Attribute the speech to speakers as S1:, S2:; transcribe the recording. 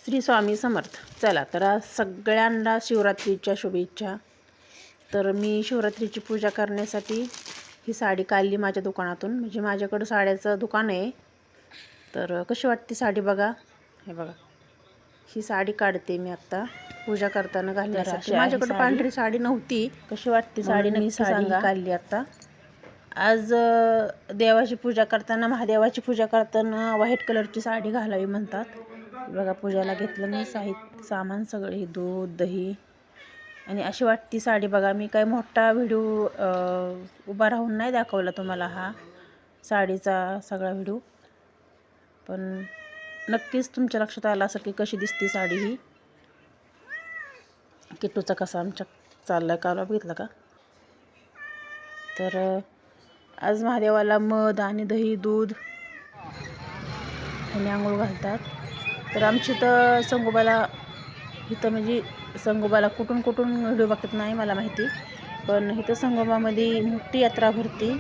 S1: श्री स्वामी समर्थ. चला तर आज सगळ्यांना शिवरात्रीच्या शुभेच्छा. तर मी शिवरात्रीची पूजा करण्यासाठी ही साडी काढली माझ्या दुकानातून. म्हणजे माझ्याकडं साड्याचं दुकान आहे. तर कशी वाटते साडी बघा. हे बघा, ही साडी काढते मी आत्ता पूजा करताना घालण्यासाठी. माझ्याकडं पांढरी साडी नव्हती. कशी वाटते साडी? मी साडी काढली आत्ता. आज देवाची पूजा करताना, महादेवाची पूजा करताना व्हाईट कलरची साडी घालावी म्हणतात. बघा, पूजाला घेतलं मी सामान सगळे, दूध, दही, आणि अशी वाटती साडी बघा. मी काय मोठा व्हिडिओ उभा राहून नाही दाखवला तुम्हाला हा साडीचा सगळा व्हिडिओ, पण नक्कीच तुमच्या लक्षात आलं असं की कशी दिसती साडी ही. किट्टूचा कसा आमच्या चाललाय कालवा बघितलं का. तर आज महादेवाला मध आणि दही, दूध आणि आंघोळ घालतात. तर आमची तर संगोबाला इथं, म्हणजे संगोबाला कुठून व्हिडिओ बघतात नाही मला माहिती, पण इथं संगोबामध्ये मोठी यात्रा भरती.